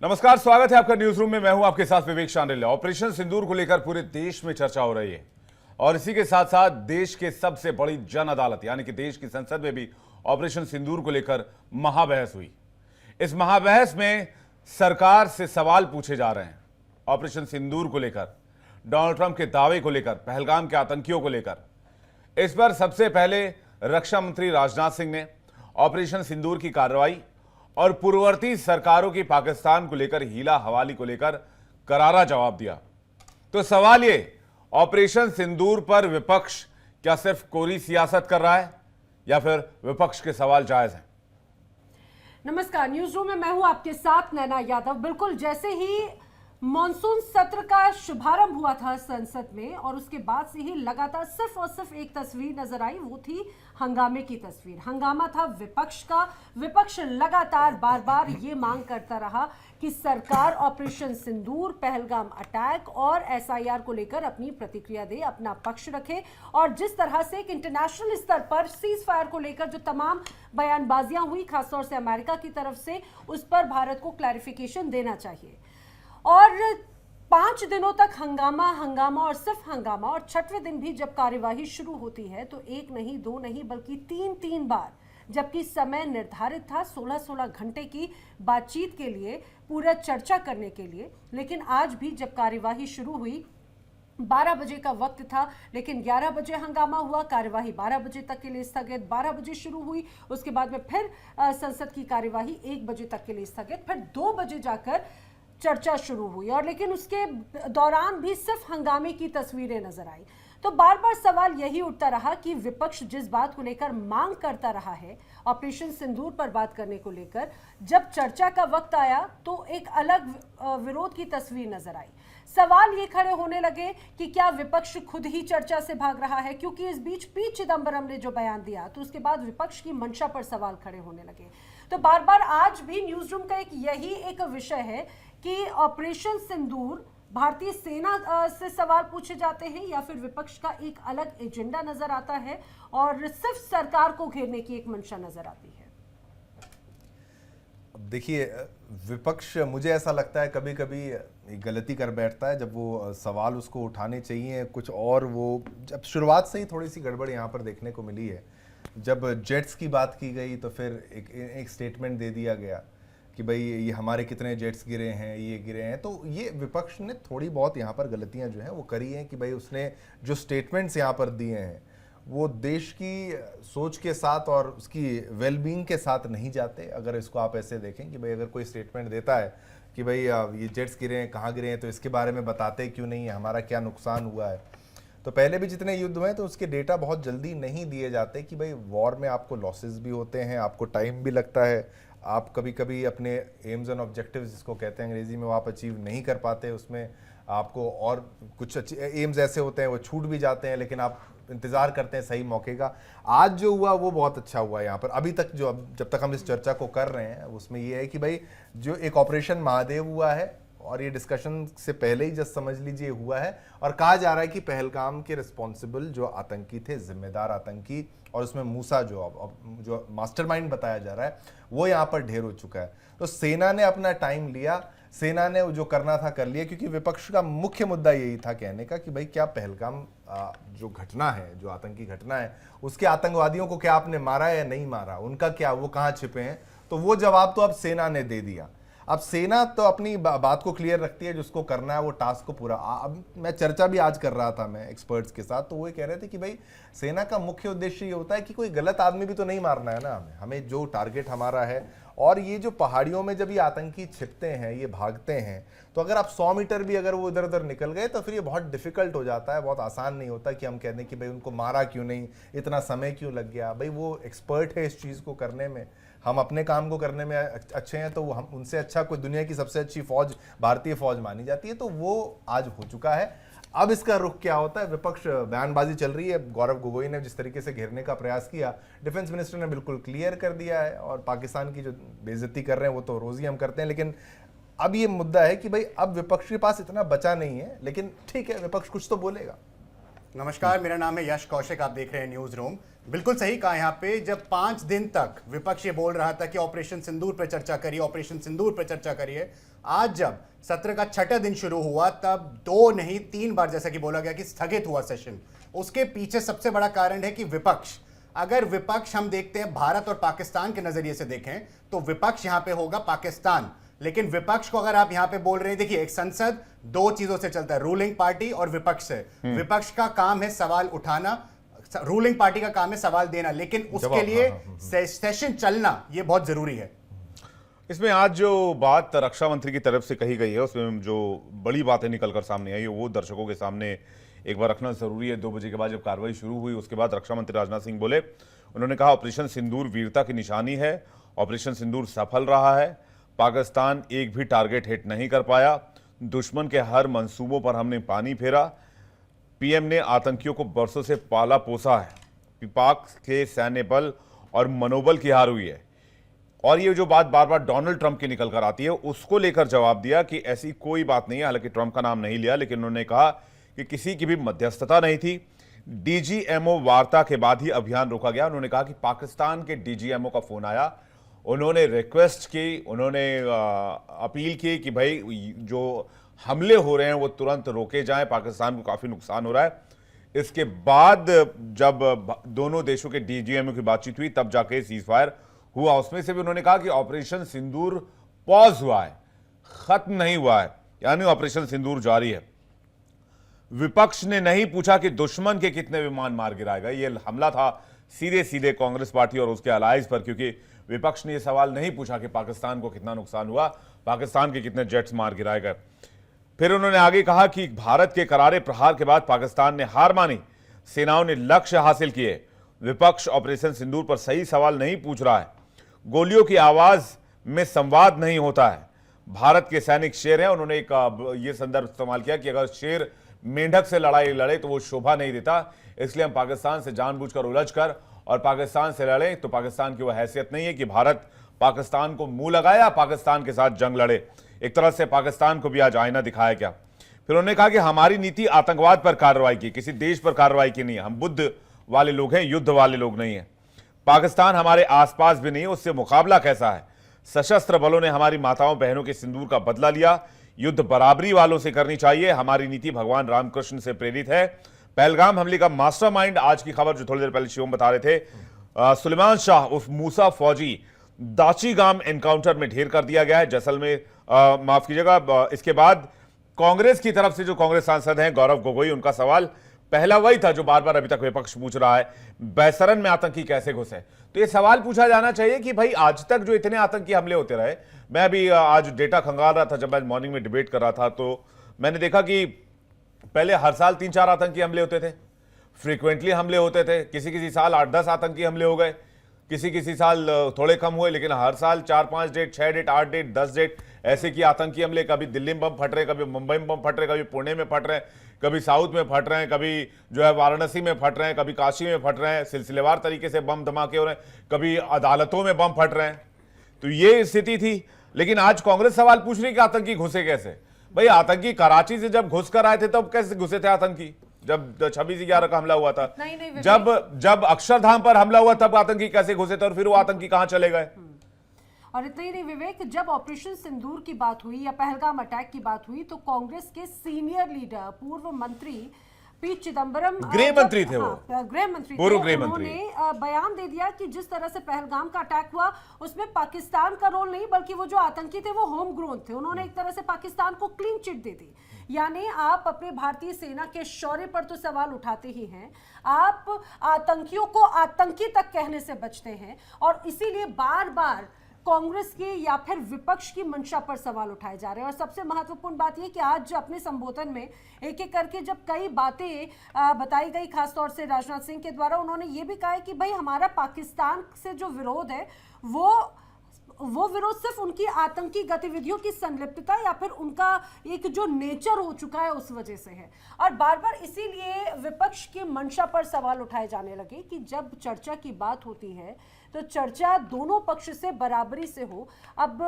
नमस्कार, स्वागत है आपका न्यूज रूम में। मैं हूं आपके साथ विवेक शांडिल्य। ऑपरेशन सिंदूर को लेकर पूरे देश में चर्चा हो रही है और इसी के साथ साथ देश के सबसे बड़ी जन अदालत यानी कि देश की संसद में भी ऑपरेशन सिंदूर को लेकर महाबहस हुई। इस महाबहस में सरकार से सवाल पूछे जा रहे हैं। ऑपरेशन सिंदूर को लेकर, डोनाल्ड ट्रंप के दावे को लेकर, पहलगाम के आतंकियों को लेकर। इस पर सबसे पहले रक्षा मंत्री राजनाथ सिंह ने ऑपरेशन सिंदूर की कार्रवाई और पूर्ववर्ती सरकारों की पाकिस्तान को लेकर हीला हवाली को लेकर करारा जवाब दिया। तो सवाल ये, ऑपरेशन सिंदूर पर विपक्ष क्या सिर्फ कोरी सियासत कर रहा है या फिर विपक्ष के सवाल जायज हैं? नमस्कार, न्यूज रूम में मैं हूं आपके साथ नैना यादव। बिल्कुल जैसे ही मॉनसून सत्र का शुभारंभ हुआ था संसद में और उसके बाद से ही लगातार सिर्फ और सिर्फ एक तस्वीर नजर आई, वो थी हंगामे की तस्वीर। हंगामा था विपक्ष का। विपक्ष लगातार बार बार ये मांग करता रहा कि सरकार ऑपरेशन सिंदूर, पहलगाम अटैक और एसआईआर को लेकर अपनी प्रतिक्रिया दे, अपना पक्ष रखे। और जिस तरह से एक इंटरनेशनल स्तर पर सीज फायर को लेकर जो तमाम बयानबाजियां हुई, खासतौर से अमेरिका की तरफ से, उस पर भारत को क्लैरिफिकेशन देना चाहिए। और 5 दिनों तक हंगामा हंगामा और सिर्फ हंगामा, और छठवें दिन भी जब कार्यवाही शुरू होती है तो एक नहीं, दो नहीं, बल्कि तीन बार, जबकि समय निर्धारित था 16-16 घंटे की बातचीत के लिए, पूरा चर्चा करने के लिए। लेकिन आज भी जब कार्यवाही शुरू हुई, 12 बजे का वक्त था, लेकिन 11 बजे हंगामा हुआ, कार्यवाही 12 बजे तक के लिए स्थगित। 12 बजे शुरू हुई, उसके बाद में फिर संसद की कार्यवाही 1 बजे तक के लिए स्थगित, फिर 2 बजे जाकर चर्चा शुरू हुई। और लेकिन उसके दौरान भी सिर्फ हंगामे की तस्वीरें नजर आई। तो बार बार सवाल यही उठता रहा कि विपक्ष जिस बात को लेकर मांग करता रहा है, ऑपरेशन सिंदूर पर बात करने को लेकर, जब चर्चा का वक्त आया तो एक अलग विरोध की तस्वीर नजर आई। सवाल ये खड़े होने लगे कि क्या विपक्ष खुद ही चर्चा से भाग रहा है, क्योंकि इस बीच पी चिदंबरम ने जो बयान दिया तो उसके बाद विपक्ष की मंशा पर सवाल खड़े होने लगे। तो बार बार आज भी न्यूज रूम का यही एक विषय है कि ऑपरेशन सिंदूर, भारतीय सेना से सवाल पूछे जाते हैं या फिर विपक्ष का एक अलग एजेंडा नजर आता है और सिर्फ सरकार को घेरने की एक मंशा नजर आती है। देखिए, विपक्ष, मुझे ऐसा लगता है कभी कभी गलती कर बैठता है जब वो सवाल उसको उठाने चाहिए कुछ और, वो जब शुरुआत से ही थोड़ी सी गड़बड़ यहाँ पर देखने को मिली है। जब जेट्स की बात की गई तो फिर एक स्टेटमेंट दे दिया गया कि भाई ये हमारे कितने जेट्स गिरे हैं, ये गिरे हैं। तो ये विपक्ष ने थोड़ी बहुत यहाँ पर गलतियाँ जो हैं वो करी हैं कि भाई उसने जो स्टेटमेंट्स यहाँ पर दिए हैं वो देश की सोच के साथ और उसकी वेलबींग के साथ नहीं जाते। अगर इसको आप ऐसे देखें कि भाई अगर कोई स्टेटमेंट देता है कि भाई ये जेट्स गिरे हैं, कहाँ गिरे हैं, तो इसके बारे में बताते क्यों नहीं है, हमारा क्या नुकसान हुआ है। तो पहले भी जितने युद्ध हुए तो उसके डेटा बहुत जल्दी नहीं दिए जाते कि भाई वॉर में आपको लॉसेस भी होते हैं, आपको टाइम भी लगता है, आप कभी कभी अपने एम्स एंड ऑब्जेक्टिव्स जिसको कहते हैं अंग्रेजी में, वो आप अचीव नहीं कर पाते। उसमें आपको और कुछ एम्स ऐसे होते हैं वो छूट भी जाते हैं, लेकिन आप इंतज़ार करते हैं सही मौके का। आज जो हुआ वो बहुत अच्छा हुआ यहाँ पर। अभी तक जो, जब तक हम इस चर्चा को कर रहे हैं उसमें ये है कि भाई जो एक ऑपरेशन महादेव हुआ है, और ये डिस्कशन से पहले ही जस्ट समझ लीजिए हुआ है, और कहा जा रहा है कि पहलगाम के रिस्पॉन्सिबल जो आतंकी थे, जिम्मेदार आतंकी, और उसमें मूसा जो मास्टरमाइंड बताया जा रहा है, वो यहाँ पर ढेर हो चुका है। तो सेना ने अपना टाइम लिया, सेना ने जो करना था कर लिया, क्योंकि विपक्ष का मुख्य मुद्दा यही था कहने का कि भाई क्या पहलगाम जो घटना है, जो आतंकी घटना है, उसके आतंकवादियों को क्या आपने मारा या नहीं मारा, उनका क्या, वो कहाँ छिपे हैं। तो वो जवाब तो अब सेना ने दे दिया। अब सेना तो अपनी बात को क्लियर रखती है, जिसको करना है वो टास्क को पूरा। अब मैं चर्चा भी आज कर रहा था मैं एक्सपर्ट्स के साथ, तो वो ये कह रहे थे कि भाई सेना का मुख्य उद्देश्य ये होता है कि कोई गलत आदमी भी तो नहीं मारना है ना, हमें जो टारगेट हमारा है। और ये जो पहाड़ियों में जब ये आतंकी छिपते हैं, ये भागते हैं, तो अगर आप 100 मीटर भी अगर वो इधर उधर निकल गए तो फिर ये बहुत डिफिकल्ट हो जाता है, बहुत आसान नहीं होता कि हम कह दें कि भाई उनको मारा क्यों नहीं, इतना समय क्यों लग गया। भाई वो एक्सपर्ट है इस चीज़ को करने में, हम अपने काम को करने में अच्छे हैं, तो हम उनसे अच्छा कोई, दुनिया की सबसे अच्छी फौज भारतीय फौज मानी जाती है। तो वो आज हो चुका है। अब इसका रुख क्या होता है? विपक्ष बयानबाजी चल रही है। गौरव गोगोई ने जिस तरीके से घेरने का प्रयास किया, डिफेंस मिनिस्टर ने बिल्कुल क्लियर कर दिया है, और पाकिस्तान की जो बेइज्जती कर रहे हैं वो तो रोज ही हम करते हैं। लेकिन अब ये मुद्दा है कि भाई अब विपक्ष के पास इतना बचा नहीं है, लेकिन ठीक है, विपक्ष कुछ तो बोलेगा। नमस्कार, मेरा नाम है यश कौशिक, आप देख रहे हैं न्यूज रूम। बिल्कुल सही कहा यहाँ पे, जब 5 दिन तक विपक्ष ये बोल रहा था कि ऑपरेशन सिंदूर पर चर्चा करिए, ऑपरेशन सिंदूर पर चर्चा करिए, आज जब सत्र का छठा दिन शुरू हुआ तब 2 नहीं 3 बार जैसा कि बोला गया कि स्थगित हुआ सेशन। उसके पीछे सबसे बड़ा कारण है कि विपक्ष, अगर विपक्ष हम देखते हैं भारत और पाकिस्तान के नजरिए से देखें तो विपक्ष यहां पे होगा पाकिस्तान, लेकिन विपक्ष को अगर आप यहां पे बोल रहे हैं, देखिए एक संसद 2 चीजों से चलता है, रूलिंग पार्टी और विपक्ष से। विपक्ष का काम है सवाल उठाना, रूलिंग पार्टी का काम है सवाल देना, लेकिन उसके लिए सेशन चलना यह बहुत जरूरी है। इसमें आज जो बात रक्षा मंत्री की तरफ से कही गई है उसमें जो बड़ी बातें निकलकर सामने आई है वो दर्शकों के सामने एक बार रखना जरूरी है। 2 बजे के बाद जब कार्रवाई शुरू हुई उसके बाद रक्षा मंत्री राजनाथ सिंह बोले, उन्होंने कहा ऑपरेशन सिंदूर वीरता की निशानी है, ऑपरेशन सिंदूर सफल रहा है, पाकिस्तान एक भी टारगेट हिट नहीं कर पाया, दुश्मन के हर मंसूबों पर हमने पानी फेरा, पीएम ने आतंकियों को बरसों से पाला पोसा है, पाक के सैन्य बल और मनोबल की हार हुई है। और ये जो बात बार बार डोनाल्ड ट्रंप की निकल कर आती है उसको लेकर जवाब दिया कि ऐसी कोई बात नहीं है, हालांकि ट्रंप का नाम नहीं लिया, लेकिन उन्होंने कहा कि किसी की भी मध्यस्थता नहीं थी, डीजीएमओ वार्ता के बाद ही अभियान रोका गया। उन्होंने कहा कि पाकिस्तान के डीजीएमओ का फोन आया, उन्होंने रिक्वेस्ट की, उन्होंने अपील की कि भाई जो हमले हो रहे हैं वो तुरंत रोके जाएं, पाकिस्तान को काफी नुकसान हो रहा है। इसके बाद जब दोनों देशों के डीजीएमओ की बातचीत हुई तब जाके सीज फायर हुआ। उसमें से भी उन्होंने कहा कि ऑपरेशन सिंदूर पॉज हुआ है, खत्म नहीं हुआ है, यानी ऑपरेशन सिंदूर जारी है। विपक्ष ने नहीं पूछा कि दुश्मन के कितने विमान मार गिराएगा, यह हमला था सीधे सीधे कांग्रेस पार्टी और उसके अलायंस पर, क्योंकि विपक्ष ने यह सवाल नहीं पूछा कि पाकिस्तान को कितना नुकसान हुआ, पाकिस्तान के कितने जेट्स मार गिराए गए। फिर उन्होंने आगे कहा कि भारत के करारे प्रहार के बाद पाकिस्तान ने हार मानी, सेनाओं ने लक्ष्य हासिल किए, विपक्ष ऑपरेशन सिंदूर पर सही सवाल नहीं पूछ रहा है, गोलियों की आवाज में संवाद नहीं होता है, भारत के सैनिक शेर हैं। उन्होंने एक ये संदर्भ इस्तेमाल किया कि अगर शेर मेंढक से लड़ाई लड़े तो वो शोभा नहीं देता, इसलिए हम पाकिस्तान से जानबूझकर उलझकर और पाकिस्तान से लड़े तो पाकिस्तान की वो हैसियत नहीं है कि भारत पाकिस्तान को मुंह लगाया, पाकिस्तान के साथ जंग लड़े। एक तरह से पाकिस्तान को भी आज आईना दिखाया गया। फिर उन्होंने कहा कि हमारी नीति आतंकवाद पर कार्रवाई की, किसी देश पर कार्रवाई की नहीं है, हम बुद्ध वाले लोग हैं, युद्ध वाले लोग नहीं है। पाकिस्तान हमारे आसपास भी नहीं है, उससे मुकाबला कैसा है। सशस्त्र बलों ने हमारी माताओं बहनों के सिंदूर का बदला लिया, युद्ध बराबरी वालों से करनी चाहिए, हमारी नीति भगवान रामकृष्ण से प्रेरित है। पहलगाम हमले का मास्टरमाइंड, आज की खबर जो थोड़ी देर पहले शिवम बता रहे थे, सुलेमान शाह उर्फ मूसा फौजी दाची गांव एनकाउंटर में ढेर कर दिया गया है जैसलमेर, माफ कीजिएगा। इसके बाद कांग्रेस की तरफ से जो कांग्रेस सांसद हैं गौरव गोगोई, उनका सवाल पहला वही था जो बार बार अभी तक विपक्ष पूछ रहा है, बैसरन में आतंकी कैसे घुसे। तो ये सवाल पूछा जाना चाहिए कि भाई आज तक जो इतने आतंकी हमले होते रहे, मैं अभी आज डेटा खंगाल रहा था जब मैं मॉर्निंग में डिबेट कर रहा था, तो मैंने देखा कि पहले हर साल 3-4 आतंकी हमले होते थे, फ्रीक्वेंटली हमले होते थे, किसी किसी साल 8-10 आतंकी हमले हो गए, किसी किसी साल थोड़े कम हुए, लेकिन हर साल 4-5 डेट, 6 डेट, 8 डेट, 10 डेट ऐसे की आतंकी हमले। कभी दिल्ली में बम फट रहे, कभी मुंबई में बम फट रहे, कभी पुणे में फट रहे हैं, कभी साउथ में फट रहे हैं, कभी जो है वाराणसी में फट रहे हैं, कभी काशी में फट रहे हैं, सिलसिलेवार तरीके से बम धमाके हो रहे हैं, कभी अदालतों में बम फट रहे हैं। तो ये स्थिति थी। लेकिन आज कांग्रेस सवाल पूछ रही कि आतंकी घुसे कैसे। भाई आतंकी कराची से जब घुस कर आए थे तब कैसे घुसे थे आतंकी, जब 26/11 का हमला हुआ था। नहीं, जब अक्षरधाम पर हमला हुआ तब आतंकी कैसे घुसे थे और फिर वो आतंकी कहां चले गए। और इतना ही नहीं विवेक, जब ऑपरेशन सिंदूर की बात हुई या पहलगाम अटैक की बात हुई तो कांग्रेस के सीनियर लीडर पूर्व मंत्री पी चिदम्बरम, गृह मंत्री थे, वो गृह मंत्री पूर्व थे, गृह मंत्री, उन्होंने बयान दे दिया कि जिस तरह से पहलगाम का अटैक हुआ उसमें पाकिस्तान का रोल नहीं बल्कि वो जो आतंकी थे वो होम ग्रोन थे। उन्होंने एक तरह से पाकिस्तान को क्लीन चिट दे दी। यानी आप अपने भारतीय सेना के शौर्य पर तो सवाल उठाते ही हैं, आप आतंकियों को आतंकी तक कहने से बचते हैं, और इसीलिए बार बार कांग्रेस के या फिर विपक्ष की मंशा पर सवाल उठाए जा रहे हैं। और सबसे महत्वपूर्ण बात यह कि आज अपने संबोधन में एक एक करके जब कई बातें बताई गई, खासतौर से राजनाथ सिंह के द्वारा, उन्होंने ये भी कहा है कि भाई हमारा पाकिस्तान से जो विरोध है वो विरोध सिर्फ उनकी आतंकी गतिविधियों की संलिप्तता या फिर उनका एक जो नेचर हो चुका है उस वजह से है। और बार बार इसीलिए विपक्ष की मंशा पर सवाल उठाए जाने लगे कि जब चर्चा की बात होती है तो चर्चा दोनों पक्ष से बराबरी से हो। अब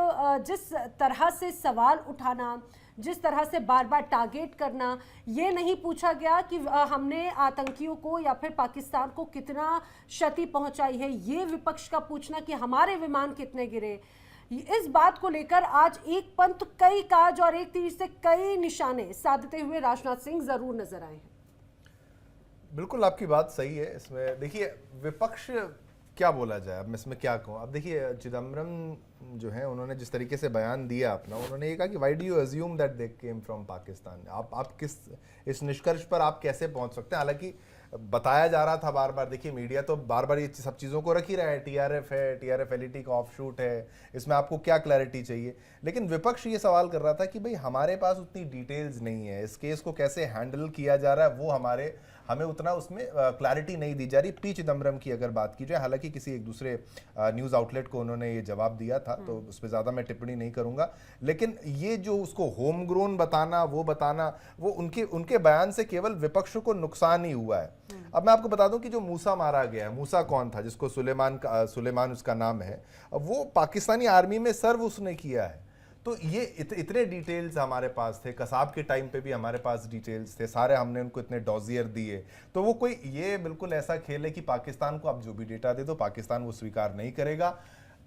जिस तरह से सवाल उठाना, जिस तरह से बार बार टारगेट करना, ये नहीं पूछा गया कि हमने आतंकियों को या फिर पाकिस्तान को कितना क्षति पहुंचाई है, ये विपक्ष का पूछना कि हमारे विमान कितने गिरे, इस बात को लेकर आज एक पंथ कई काज और एक तीर से कई निशाने साधते हुए राजनाथ सिंह जरूर नजर आए हैं। बिल्कुल आपकी बात सही है। इसमें देखिए विपक्ष क्या बोला जाए, अब मैं इसमें क्या कहूँ। अब देखिए चिदम्बरम जो है उन्होंने जिस तरीके से बयान दिया अपना, उन्होंने ये कहा कि why do you assume that they came from Pakistan. आप किस इस निष्कर्ष पर आप कैसे पहुंच सकते हैं। हालांकि बताया जा रहा था बार बार, देखिए मीडिया तो बार बार ये सब चीज़ों को रख ही रहा है, टीआरएफ है, टीआरएफ एलईटी का ऑफशूट है, इसमें आपको क्या क्लैरिटी चाहिए। लेकिन विपक्ष ये सवाल कर रहा था कि भाई हमारे पास उतनी डिटेल्स नहीं है, इस केस को कैसे हैंडल किया जा रहा है वो हमें उतना उसमें क्लैरिटी नहीं दी जा रही। पी चिदम्बरम की अगर बात की जाए, हालांकि किसी एक दूसरे न्यूज़ आउटलेट को उन्होंने ये जवाब दिया था, तो उस पर ज़्यादा मैं टिप्पणी नहीं करूंगा। लेकिन ये जो उसको होम ग्रोन बताना वो उनके बयान से केवल विपक्ष को नुकसान ही हुआ है। अब मैं आपको बता दूं कि जो मूसा मारा गया है, मूसा कौन था, जिसको सुलेमान उसका नाम है, वो पाकिस्तानी आर्मी में सर्व उसने किया है। तो ये इतने डिटेल्स हमारे पास थे, कसाब के टाइम पे भी हमारे पास डिटेल्स थे सारे, हमने उनको इतने डॉजियर दिए। तो वो कोई ये बिल्कुल ऐसा खेल है कि पाकिस्तान को आप जो भी डेटा दे दो पाकिस्तान वो स्वीकार नहीं करेगा।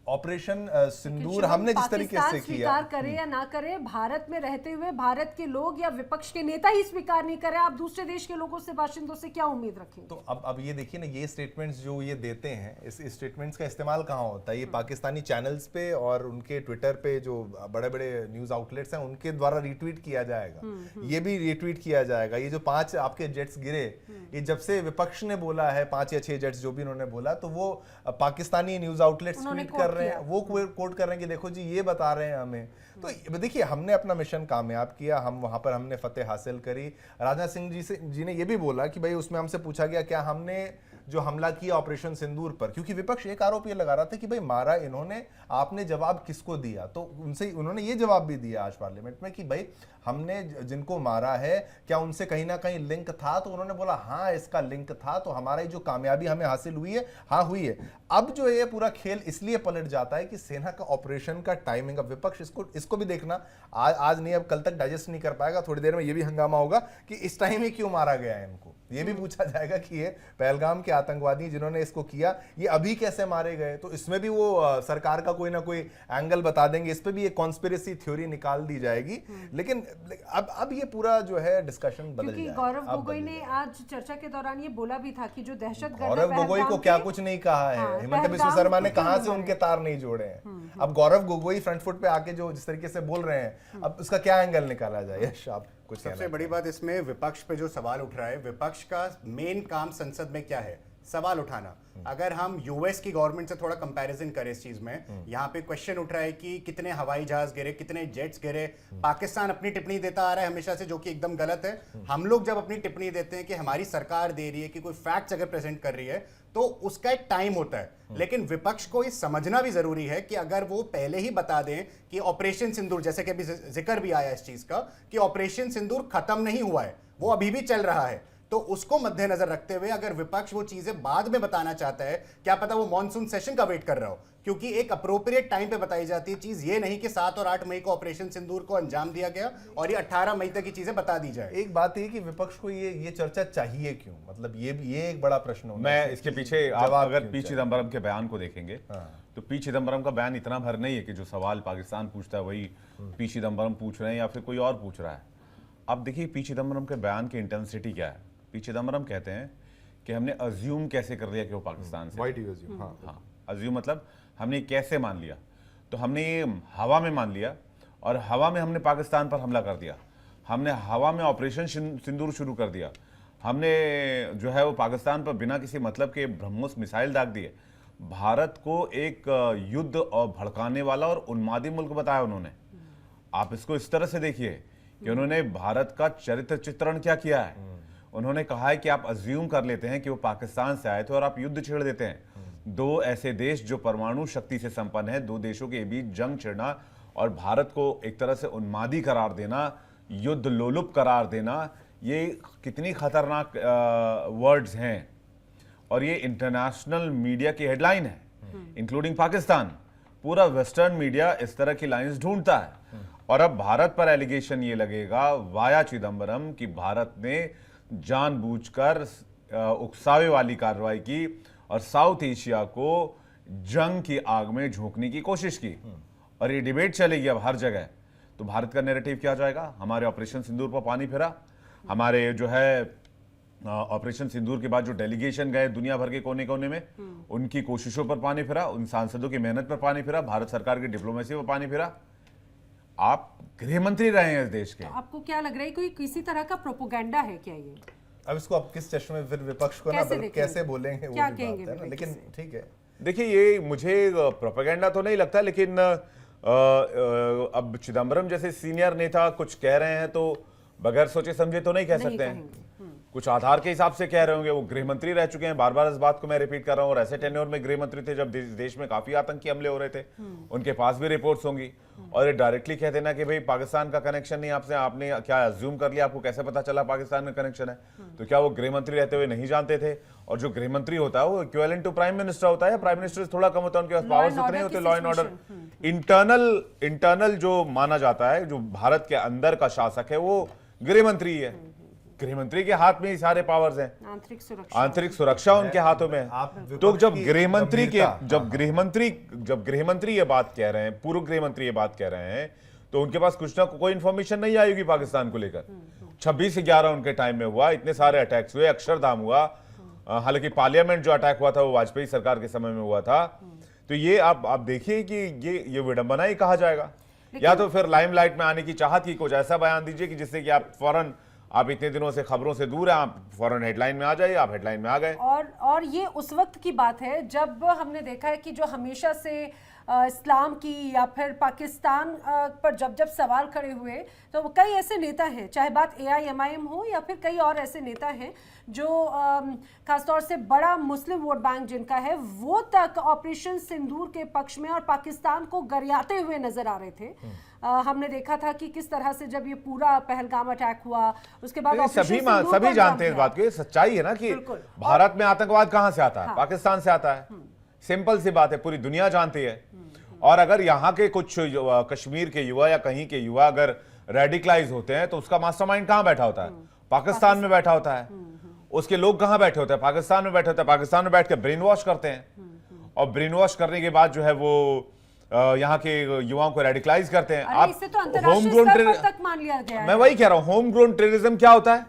ऑपरेशन सिंदूर हमने जिस तरीके से किया, स्वीकार करे या ना करे, भारत में रहते हुए भारत के लोग या विपक्ष के नेता ही स्वीकार नहीं करे, आप दूसरे देश के लोगों से, बाशिंदों से क्या उम्मीद रखेंगे। तो अब ये देखिए ना, ये स्टेटमेंट्स जो ये देते हैं, इस स्टेटमेंट्स का इस्तेमाल कहाँ होता है, ये पाकिस्तानी चैनल्स पे और उनके ट्विटर पे जो बड़े बड़े न्यूज आउटलेट्स हैं उनके द्वारा रिट्वीट किया जाएगा, ये भी रिट्वीट किया जाएगा। ये जो 5 आपके जेट्स गिरे, ये जब से विपक्ष ने बोला है, 5 या 6 जेट्स जो भी उन्होंने बोला, तो वो पाकिस्तानी न्यूज आउटलेट्स ट्वीट कर रहे हैं, वो कोट कर रहे हैं कि देखो जी ये बता रहे हैं हमें। तो देखिए हमने अपना मिशन कामयाब किया, हम वहां पर हमने फतेह हासिल करी। राजनाथ सिंह जी ने ये भी बोला कि भाई उसमें हमसे पूछा गया क्या हमने जो हमला किया ऑपरेशन सिंदूर पर, क्योंकि विपक्ष एक आरोप ये लगा रहा था कि भाई मारा इन्होंने, आपने जवाब किसको दिया। तो उनसे उन्होंने ये जवाब भी दिया आज पार्लियामेंट में कि भाई हमने जिनको मारा है क्या उनसे कहीं ना कहीं लिंक था, तो उन्होंने बोला हाँ इसका लिंक था, तो हमारी जो कामयाबी हमें हासिल हुई है, हाँ हुई है। अब जो ये पूरा खेल इसलिए पलट जाता है कि सेना का ऑपरेशन का टाइमिंग, अब विपक्ष इसको भी देखना, आज नहीं अब कल तक डाइजेस्ट नहीं कर पाएगा, थोड़ी देर में ये भी हंगामा होगा कि इस टाइम ही क्यों मारा गया है इनको। ये भी पूछा जाएगा कि ये पहलगाम के आतंकवादी जिन्होंने इसको किया ये अभी कैसे मारे गए, तो इसमें भी वो सरकार का कोई ना कोई एंगल बता देंगे, इस पे भी एक कॉन्स्पिरेसी थ्योरी निकाल दी जाएगी। लेकिन अब ये पूरा जो है डिस्कशन बदल जाएगा। गौरव गोगोई ने आज चर्चा के दौरान ये बोला भी था कि जो दहशतगर्द, गौरव गोगोई को क्या कुछ नहीं कहा है, हिमंता बिस्वा शर्मा ने कहां से उनके तार नहीं जोड़े हैं। अब गौरव गोगोई फ्रंट फुट पे आके जो जिस तरीके से बोल रहे हैं, अब उसका क्या एंगल निकाला जाए। यश आप कुछ सबसे बड़ी बात इसमें विपक्ष पे जो सवाल उठ रहा है, विपक्ष का मेन काम संसद में क्या है, सवाल उठाना। अगर हम यूएस की गवर्नमेंट से थोड़ा कंपैरिजन करें इस चीज में, यहाँ पे क्वेश्चन उठ रहा है कि कितने हवाई जहाज गिरे, कितने जेट्स गिरे। पाकिस्तान अपनी टिप्पणी देता आ रहा है हमेशा से, जो कि एकदम गलत है। हम लोग जब अपनी टिप्पणी देते हैं कि हमारी सरकार दे रही है, कि कोई फैक्ट्स अगर प्रेजेंट कर रही है, तो उसका एक टाइम होता है। लेकिन विपक्ष को ये समझना भी जरूरी है कि अगर वो पहले ही बता दें कि ऑपरेशन सिंदूर, जैसे कि अभी जिक्र भी आया इस चीज का, कि ऑपरेशन सिंदूर खत्म नहीं हुआ है, वो अभी भी चल रहा है, तो उसको मद्देनजर रखते हुए अगर विपक्ष वो चीजें बाद में बताना चाहता है, क्या पता वो मॉनसून सेशन का वेट कर रहा हो, क्योंकि एक अप्रोप्रिएट टाइम पे बताई जाती है चीज, ये नहीं कि 7 और 8 मई को ऑपरेशन सिंदूर को अंजाम दिया गया और ये 18 मई तक की चीजें बता दी जाए। एक बात ये कि विपक्ष को ये चर्चा चाहिए क्यों, मतलब ये एक बड़ा प्रश्न होगा। मैं इसके पीछे आप अगर पी चिदम्बरम के बयान को देखेंगे, तो पी चिदम्बरम का बयान इतना भर नहीं है कि जो सवाल पाकिस्तान पूछता है वही पी चिदम्बरम पूछ रहे हैं या फिर कोई और पूछ रहा है। अब देखिए पी चिदम्बरम के बयान की इंटेंसिटी क्या है। पी चिदम्बरम कहते हैं कि हमने अज्यूम कैसे कर लिया कि वो पाकिस्तान से, हाँ अज्यूम मतलब हमने कैसे मान लिया, तो हमने ये हवा में मान लिया और हवा में हमने पाकिस्तान पर हमला कर दिया, हमने हवा में ऑपरेशन सिंदूर शुरू कर दिया, हमने जो है वो पाकिस्तान पर बिना किसी मतलब के ब्रह्मोस मिसाइल दाग दिए। भारत को एक युद्ध और भड़काने वाला और उन्मादी मुल्क बताया उन्होंने। आप इसको इस तरह से देखिए कि उन्होंने भारत का चरित्र चित्रण क्या किया है। उन्होंने कहा है कि आप अज्यूम कर लेते हैं कि वो पाकिस्तान से आए थे और आप युद्ध छेड़ देते हैं। दो ऐसे देश जो परमाणु शक्ति से संपन्न है, दो देशों के बीच जंग छेड़ना और भारत को एक तरह से उन्मादी करार देना, युद्ध लोलुप करार देना, ये कितनी खतरनाक वर्ड्स हैं। और ये इंटरनेशनल मीडिया की हेडलाइन है, इंक्लूडिंग पाकिस्तान। पूरा वेस्टर्न मीडिया इस तरह की लाइंस ढूंढता है। और अब भारत पर एलिगेशन ये लगेगा वाया चिदम्बरम कि भारत ने जानबूझकर उकसावे वाली कार्रवाई की और साउथ एशिया को जंग की आग में झोंकने की कोशिश की। और ये डिबेट चलेगी अब हर जगह, तो भारत का नैरेटिव क्या जाएगा? हमारे ऑपरेशन सिंदूर पर पानी फिरा, हमारे जो है ऑपरेशन सिंदूर के बाद जो डेलीगेशन गए दुनिया भर के कोने कोने में, उनकी कोशिशों पर पानी फिरा, उन सांसदों की मेहनत पर पानी फिरा, भारत सरकार की डिप्लोमेसी पर पानी फिरा। आप गृह मंत्री रहे हैं इस देश के। आपको क्या लग रहा है, कोई किसी तरह का प्रोपोगंडा है क्या ये? अब इसको आप किस चश्मे में फिर विपक्ष को ना कैसे कैसे देखेंगे? बोलेंगे, वो क्या भी कहेंगे बात है ना, विवेक लेकिन से? ठीक है। देखिए, ये मुझे प्रोपेगेंडा तो नहीं लगता, लेकिन अब चिदम्बरम जैसे सीनियर नेता कुछ कह रहे हैं तो बगैर सोचे समझे तो नहीं कह सकते हैं। कुछ आधार के हिसाब से कह रहे होंगे। वो गृह मंत्री रह चुके हैं, बार बार इस बात को मैं रिपीट कर रहा हूँ, और ऐसे टेन्योर में गृह मंत्री थे जब देश में काफी आतंकी हमले हो रहे थे, उनके पास भी रिपोर्ट्स होंगी। और ये डायरेक्टली कह देना कि भाई पाकिस्तान का कनेक्शन नहीं आपसे, आपने क्या अज्यूम कर लिया, आपको कैसे पता चला पाकिस्तान में कनेक्शन है? तो क्या वो गृह मंत्री रहते हुए नहीं जानते थे? और जो गृह मंत्री होता है वो इक्विवेलेंट टू प्राइम मिनिस्टर होता है, प्राइम मिनिस्टर से थोड़ा कम होता है, उनके पास पावर्स उतने होते, लॉ एंड ऑर्डर इंटरनल जो माना जाता है, जो भारत के अंदर का शासक है वो गृह मंत्री है। गृह मंत्री के हाथ में ही सारे पावर्स हैं, आंतरिक सुरक्षा उनके हाथों में है। तो जब गृह मंत्री ये बात कह रहे हैं, पूर्व गृह मंत्री ये बात कह रहे हैं, तो उनके पास कुछ ना कोई इंफॉर्मेशन नहीं आएगी पाकिस्तान को लेकर। 26/11 उनके टाइम में हुआ, इतने सारे अटैक्स हुए, अक्षरधाम हुआ, हालांकि पार्लियामेंट जो अटैक हुआ था वो वाजपेयी सरकार के समय में हुआ था। तो ये आप देखिए कि ये विडंबना ही कहा जाएगा, या तो फिर लाइमलाइट में आने की चाहत की कुछ ऐसा बयान दीजिए कि जिससे कि आप फौरन, आप इतने दिनों से खबरों से दूर हैं, आप फौरन हेडलाइन में आ जाइए, आप हेडलाइन में आ गए। और ये उस वक्त की बात है जब हमने देखा है कि जो हमेशा से इस्लाम की या फिर पाकिस्तान पर जब सवाल खड़े हुए, तो कई ऐसे नेता हैं, चाहे बात AIMIM हो या फिर कई और ऐसे नेता हैं जो खासतौर से बड़ा मुस्लिम वोट बैंक जिनका है, वो तक ऑपरेशन सिंदूर के पक्ष में और पाकिस्तान को गरियाते हुए नजर आ रहे थे। हमने देखा था कि किस तरह से जब ये पूरा पहलगाम अटैक हुआ, उसके बाद सभी जानते हैं इस बात को, सच्चाई है ना कि भारत में आतंकवाद कहां से आता है? पाकिस्तान से आता है। सिंपल सी बात है, पूरी दुनिया जानती है। और अगर यहाँ के कुछ कश्मीर के युवा या कहीं के युवा अगर रेडिकलाइज होते हैं तो उसका मास्टरमाइंड कहाँ बैठा होता है? पाकिस्तान में बैठा होता है। उसके लोग कहाँ बैठे होते हैं? पाकिस्तान में बैठे होते हैं। पाकिस्तान में बैठ के ब्रेन वॉश करते हैं, और ब्रेन वॉश करने के बाद जो है वो यहाँ के युवाओं को रेडिकलाइज करते हैं। आप होम ग्रोन तक मान लिया गया है। मैं वही कह रहा हूँ, होम ग्रोन टेररिज्म क्या होता है?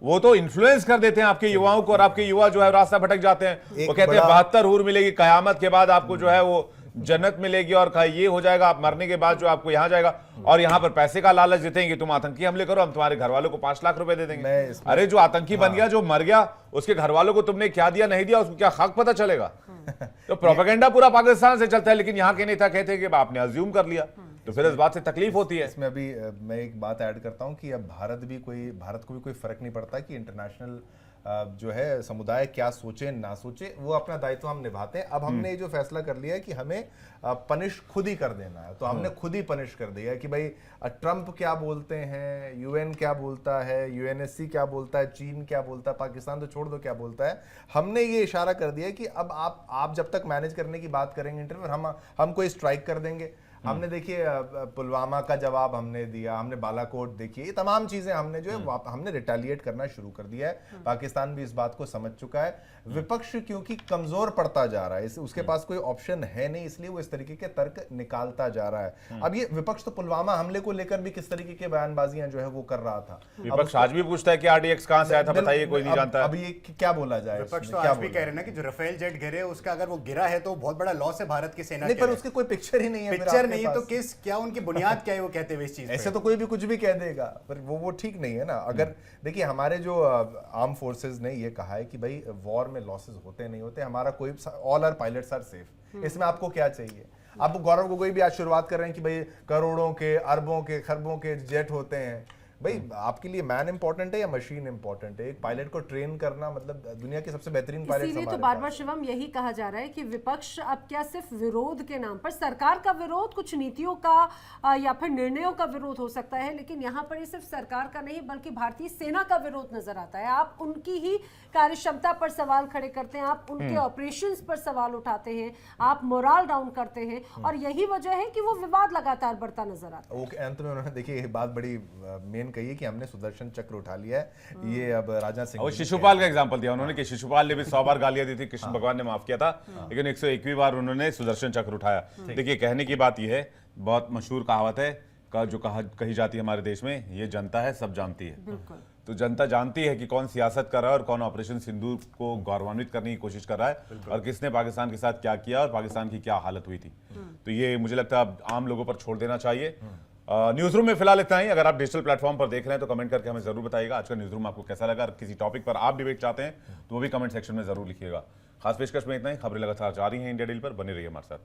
वो तो इन्फ्लुएंस कर देते हैं आपके युवाओं को, और आपके युवा जो है रास्ता भटक जाते हैं। वो कहते हैं 72 हूर मिलेगी, कयामत के बाद आपको जो है वो जन्नत मिलेगी, और ये हो जाएगा, आप मरने के बाद जो आपको यहाँ जाएगा, और यहाँ पर पैसे का लालच देते हैं कि तुम आतंकी हमले करो, हम तुम्हारे घर वालों को 5 लाख रुपए दे देंगे। अरे जो आतंकी बन गया, जो मर गया, उसके घर वालों को तुमने क्या दिया नहीं दिया उसको क्या हक पता चलेगा? तो प्रोपेगेंडा पूरा पाकिस्तान से चलता है, लेकिन यहाँ के नेता कहते हैं कि आपने अज्यूम कर लिया, तो फिर इस बात से तकलीफ होती है। इसमें अभी मैं एक बात ऐड करता हूं कि अब भारत को भी कोई फर्क नहीं पड़ता कि इंटरनेशनल जो है समुदाय क्या सोचे ना सोचे, वो अपना दायित्व हम निभाते हैं। अब हमने ये जो फैसला कर लिया है कि हमें पनिश खुद ही कर देना है, तो हमने खुद ही पनिश कर दिया है कि भाई ट्रंप क्या बोलते हैं, UN क्या बोलता है, UNSC क्या बोलता है, चीन क्या बोलता है, पाकिस्तान तो छोड़ दो क्या बोलता है, हमने ये इशारा कर दिया है कि अब आप जब तक मैनेज करने की बात करेंगे इंटरव्यू, हम कोई स्ट्राइक कर देंगे। हमने देखिए पुलवामा का जवाब हमने दिया, हमने बालाकोट देखिए, ये तमाम चीजें हमने जो है हमने रिटेलिएट करना शुरू कर दिया है। पाकिस्तान भी इस बात को समझ चुका है। विपक्ष क्योंकि कमजोर पड़ता जा रहा है, उसके पास कोई ऑप्शन है नहीं, इसलिए वो इस तरीके के तर्क निकालता जा रहा है। अब ये विपक्ष तो पुलवामा हमले को लेकर भी किस तरीके के बयानबाजियां जो है वो कर रहा था। विपक्ष आज भी पूछता है कि RDX कहां से आया था, बताइए, कोई नहीं जानता। अब ये क्या बोला जाए? विपक्ष तो आज भी कह रहे हैं ना कि जो राफेल जेट गिरे, उसका अगर वो गिरा है तो बहुत बड़ा लॉस है भारत की सेना नहीं, पर उसकी कोई पिक्चर ही नहीं है। पिक्चर नहीं तो क्या उनकी बुनियाद क्या है वो कहते हुए इस चीज? ऐसे तो कोई भी कुछ भी कह देगा, पर वो ठीक नहीं है ना। अगर देखिए हमारे जो आर्म फोर्सेस ने ये कहा है कि भाई वॉर में लॉसेस होते नहीं होते, हमारा कोई all our pilots are safe, इसमें आपको क्या चाहिए? अब गौरव गोगोई भी आज शुरुआत कर रहे हैं कि भाई करोड़ों के, अरबों के, खरबों के जेट होते हैं। भाई आपके लिए मैन इंपॉर्टेंट है या मशीन इंपॉर्टेंट है? एक पायलट को ट्रेन करना मतलब दुनिया के सबसे बेहतरीन पायलट। इसीलिए तो बार बार शिवम यही कहा जा रहा है कि विपक्ष अब क्या सिर्फ विरोध के नाम पर, सरकार का विरोध, कुछ नीतियों का या फिर निर्णयों का विरोध हो सकता है, लेकिन यहाँ पर ये सिर्फ सरकार का नहीं बल्कि भारतीय सेना का विरोध नजर आता है। आप उनकी ही कार्यक्षमता पर सवाल खड़े करते हैं, आप उनके ऑपरेशंस पर सवाल उठाते हैं, आप मोरल डाउन करते हैं, और यही वजह है कि वो विवाद लगातार बढ़ता नजर आता है। अंत में उन्होंने देखिए ये बात बड़ी मेन कही है कि हमने सुदर्शन चक्र उठा लिया है। ये अब राजा सिंह, और शिशुपाल का एग्जांपल दिया उन्होंने कि शिशुपाल ने भी 100 बार गालियां दी थी, कृष्ण भगवान ने माफ किया था, लेकिन 101वीं बार उन्होंने सुदर्शन चक्र उठाया। देखिए कहने की बात यह है बहुत मशहूर कहावत है जो कही जाती है हमारे देश में, ये जनता है सब जानती है। बिल्कुल। तो जनता जानती है कि कौन सियासत कर रहा है और कौन ऑपरेशन सिंदूर को गौरवान्वित करने की कोशिश कर रहा है और किसने पाकिस्तान के साथ क्या किया और पाकिस्तान की क्या हालत हुई थी। तो ये मुझे लगता है अब आम लोगों पर छोड़ देना चाहिए। न्यूज रूम में फिलहाल इतना ही। अगर आप डिजिटल प्लेटफॉर्म पर देख रहे हैं तो कमेंट करके हमें जरूर बताइएगा आज का न्यूज रूम आपको कैसा लगा। किसी टॉपिक पर आप डिबेट चाहते हैं तो वो भी कमेंट सेक्शन में जरूर लिखिएगा। खास पेशकश में इतना ही। खबरें लगातार जारी हैं इंडिया डील पर, बने रहिए हमारे साथ।